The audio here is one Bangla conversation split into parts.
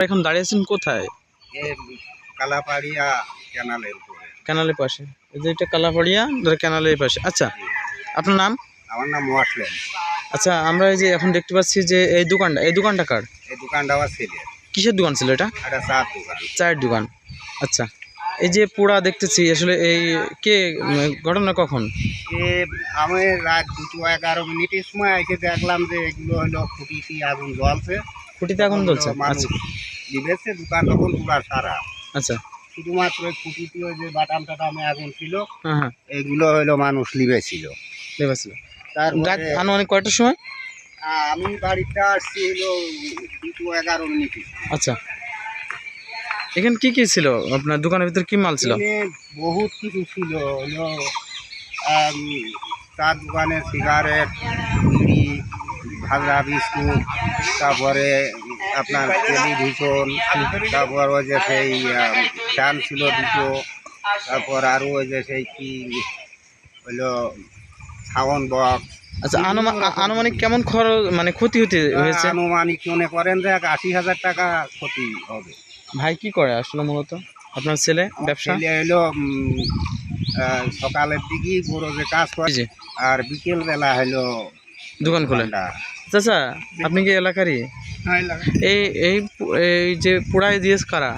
এখন দাঁড়িয়ে আছেন কোথায়? এর কালাপাড়িয়া ক্যানালের উপরে। ক্যানালের পাশে। এই যে এটা কালাপাড়িয়া ক্যানালের পাশে। আচ্ছা, আপনার নাম? আমার নাম মোয়াসলেম। আচ্ছা, আমরা এই যে এখন দেখতে পাচ্ছি যে এই দোকানটা কার? এই দোকানটা আমার ছেলের। কিসের দোকান ছিল এটা? একটা চার দোকান। চায়ের দোকান। আচ্ছা, এই যে পোড়া দেখতেছি আসলে এই কে ঘটনা কখন? আমি রাত 2:11 সময় এসে দেখলাম যে এগুলো হলো খুঁটিটি আগুন জ্বলছে। খুঁটিতে আগুন জ্বলছে? মানুষ আচ্ছা নিভেছে, দোকান তখন পুরা সারা। আচ্ছা। শুধুমাত্র ওই খুঁটিতে ওই যে বাটাম টাটামে আগুন ছিল, হ্যাঁ হ্যাঁ, এগুলো হলো মানুষ লিবেছিল। লেবার ছিল। তারপরে আনুমানিক কয়টার সময়? আমি বাড়িটা আসছি হলো 2:11। আচ্ছা, এখানে কি কি ছিল? আপনার দোকানের ভিতরে কি মাল ছিল? এখানে বহুত কিছু ছিল, হলো চার দোকানে সিগারেট, বিড়ি, ভাজা বিস্কুট, তারপরে আপনার টেলিভিশন, তারপর ওই যে সেই ফ্যান ছিল দুটো, তারপর আরও ওই যে সেই কি হলো সাউন্ড বক্স। আচ্ছা, আনুমানিক কেমন খরচ মানে ক্ষতি হয়েছে? আনুমানিক মনে করেন যে 80,000 টাকা ক্ষতি হবে। ভাই কি করে আসলে মূলত? আপনার ছেলে ব্যবসা? ছেলে হলো সকালের দিকেই গরজে কাজ করে, জি, আর বিকেল বেলা হলো দোকান খোলে। চাচা, আপনি কি এলাকারই? এই এই এই যে পোড়াই দিয়েছে কারা?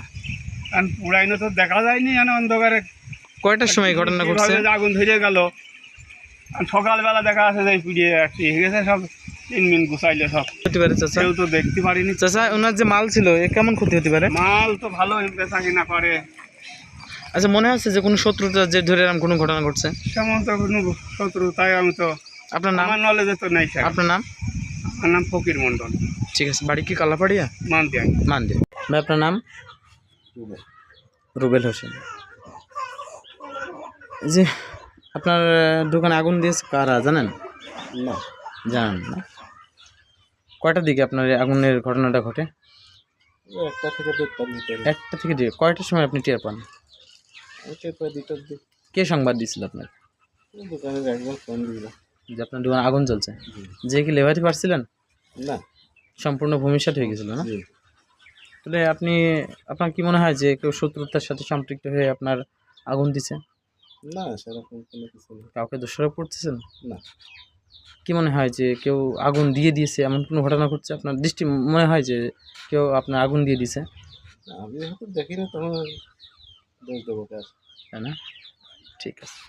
পুরাইনো তো দেখা যায়নি, অন্ধকারে কয়টার সময় ঘটনা ঘটছে? আগুন ধরে গেল। সকালবেলা দেখা আছে যে পুড়িয়ে হয়ে গেছে, সব মিন গুছাইলে সব হতে পারে চাচা? কেউ তো দেখতে পারিনি। চাচা, ওনার যে মাল ছিল এ কেমন ক্ষতি হতে পারে? মাল তো ভালো বেচা কিনা করে। আচ্ছা, মনে হচ্ছে যে কোনো শত্রুতা যে ধরে এরকম কোনো ঘটনা ঘটছে? তেমন তো কোনো শত্রু তাই আমি তো, আপনার নাম? আমার নলেজে তো নেই স্যার। আপনার নাম? আমার নাম ফকির মন্ডল, ঠিক আছে। বাড়ি কি কালাপাড়িয়া? মানদিয়া। মানদে। ভাই, আপনার নাম? রুবেল হোসেন। জি, আপনার দোকানে আগুন দিয়েছে কারা জানেন? না, জানেন না? কয়টার দিকে আপনার এই আগুনের ঘটনাটা ঘটে? 1টা থেকে 1:30টার ভিতরে। 1টা থেকে 2টা। কয়টার সময় আপনি টের পান? প্রায় 2টার দিকে কে সংবাদ দিয়েছিল আপনার? দোকানের একজন ফোন দিল। যে আপনার দোকানে আগুন জ্বলছে? যে কি লেবারই পারছিলেন? না, সম্পূর্ণ ভূমিসাৎ হয়ে গেছিল না? তাহলে আপনার কি মনে হয় যে কেউ শত্রুতার সাথে সম্পৃক্ত হয়ে আপনার আগুন দিছে? না সেরকম কোনো কিছু না। কাউকে দোষারোপ করতেছেন? না, কি মনে হয় যে কেউ আগুন দিয়ে দিয়েছে এমন কোনো ঘটনা ঘটছে? আপনার দৃষ্টি মনে হয় যে কেউ আপনার আগুন দিয়ে দিছে? আমি হয়তো দেখি না, তখন দোষ দেবো কার। তাই না? ঠিক আছে।